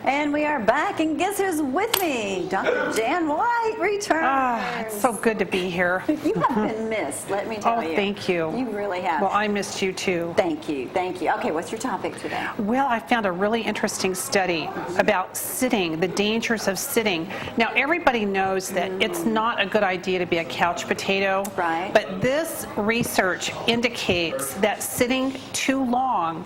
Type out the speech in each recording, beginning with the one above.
And we are back, and guess who's with me? Dr. Jan White returns. It's so good to be here. You have been missed, let me tell you. Oh, thank you. You really have. Well, I missed you too. Thank you, thank you. Okay, what's your topic today? Well, I found a really interesting study about sitting, the dangers of sitting. Now, everybody knows that it's not a good idea to be a couch potato. Right. But this research indicates that sitting too long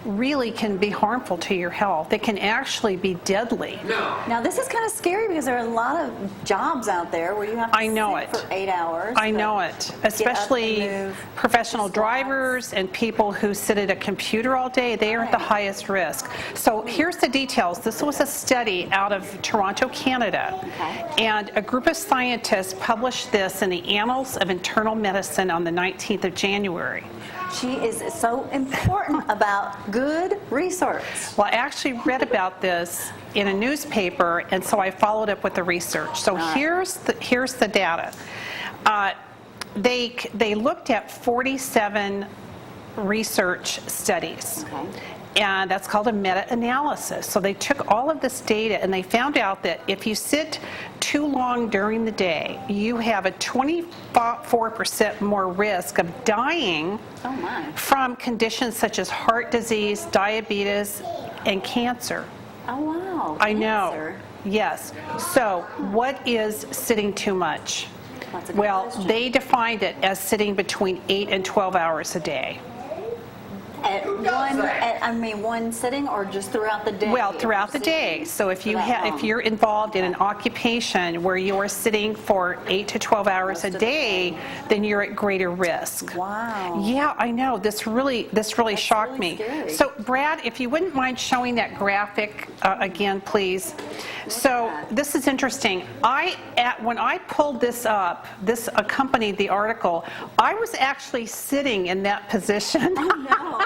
really can be harmful to your health. It can actually be deadly. Now, this is kind of scary because there are a lot of jobs out there where you have to sit for 8 hours. I know it. Especially professional drivers and people who sit at a computer all day, they are at the highest risk. So here's the details. This was a study out of Toronto, Canada. Okay. And a group of scientists published this in the Annals of Internal Medicine on the 19th of January. She is so important about good research. Well, I actually read about this in a newspaper, and so I followed up with the research. So here's the data. They looked at 47 research studies. Okay. And that's called a meta-analysis. So they took all of this data and they found out that if you sit too long during the day, you have a 24% more risk of dying from conditions such as heart disease, diabetes, and cancer. Oh, wow. I know. Yes. So what is sitting too much? That's a good question. They defined it as sitting between 8 and 12 hours a day. One sitting or just throughout the day? Well, throughout the day. So if you're involved in an occupation where you're sitting for 8 to 12 hours a day, then you're at greater risk. Wow. Yeah, I know. This really shocked me. Scary. So Brad, if you wouldn't mind showing that graphic again, please. So this is interesting. When I pulled this up, this accompanied the article. I was actually sitting in that position. Oh, no.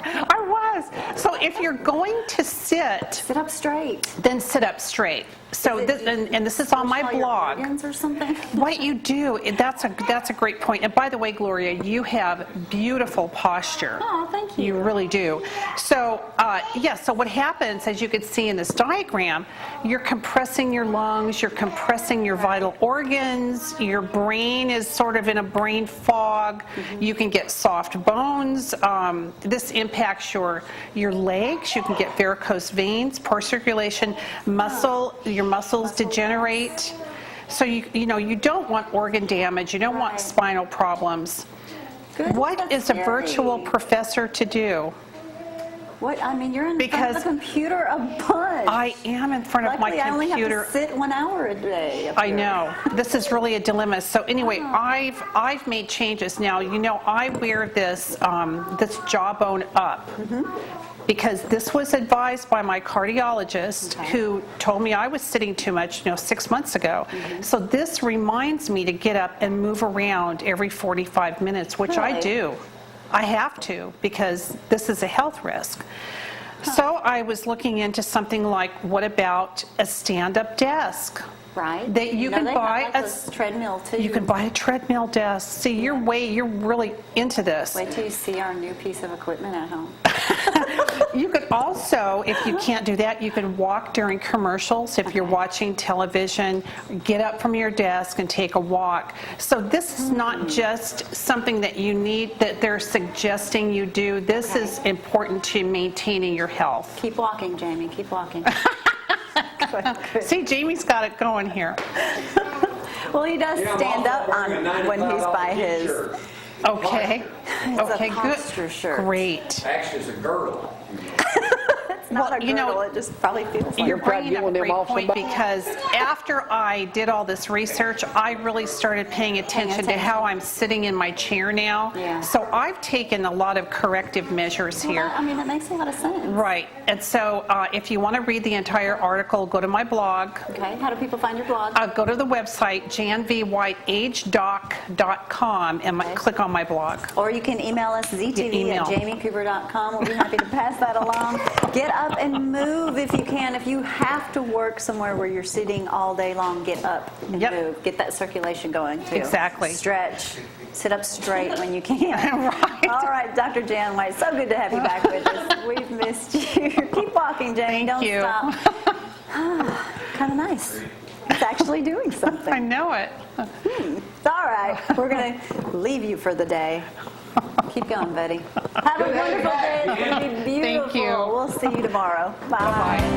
I was. So if you're going to sit up straight. Then sit up straight. So this is on my blog. Your organs or something? What you do, that's a great point. And by the way, Gloria, you have beautiful posture. Oh, thank you. You really do. So so what happens, as you can see in this diagram, you're compressing your lungs, you're compressing your vital organs, your brain is sort of in a brain fog. You can get soft bones. This impacts your legs. You can get varicose veins, poor circulation, your muscles degenerate. So you don't want organ damage. You don't want spinal problems. What is a virtual professor to do? What? I mean, you're in front of the computer a bunch. I am in front of my computer. I only have to sit 1 hour a day. I know. This is really a dilemma. So anyway, I've made changes now. I wear this jawbone up. Because this was advised by my cardiologist who told me I was sitting too much 6 months ago. So this reminds me to get up and move around every 45 minutes, which I do. I have to because this is a health risk. So I was looking into something like, what about a stand-up desk? Right. That you can buy a treadmill too. You can buy a treadmill desk. See, you're really into this. Wait till you see our new piece of equipment at home. You could also, if you can't do that, you can walk during commercials. If you're watching television, get up from your desk and take a walk. So this is not just something that you need, that they're suggesting you do. This is important to maintaining your health. Keep walking, Jamie. Keep walking. See, Jamie's got it going here. Well, he does stand up when he's by his. Okay. Okay, good. Shirt. Great. Actually, it's a girdle. It's not a girdle, it just probably feels like you're bringing up a great point because after I did all this research, I really started paying attention to how I'm sitting in my chair now. Yeah. So I've taken a lot of corrective measures here. That makes a lot of sense. Right. And so if you want to read the entire article, go to my blog. Okay. How do people find your blog? Go to the website, janvwhiteagedoc.com, and click on my blog. Or you can email us, ztv@jamiecooper.com. We'll be happy to pass that along. Get up and move if you can. If you have to work somewhere where you're sitting all day long, get up and Yep. move. Get that circulation going too. Exactly. Stretch. Sit up straight when you can. Right. All right, Dr. Jan White, so good to have you back with us. We've missed you. Keep walking, Jane. Thank Don't you. stop. Kind of nice. It's actually doing something. I know it. It's all right. We're going to leave you for the day. Keep going, Betty. Have a wonderful day. It's going to be beautiful. Thank you. We'll see you tomorrow. Bye. Bye.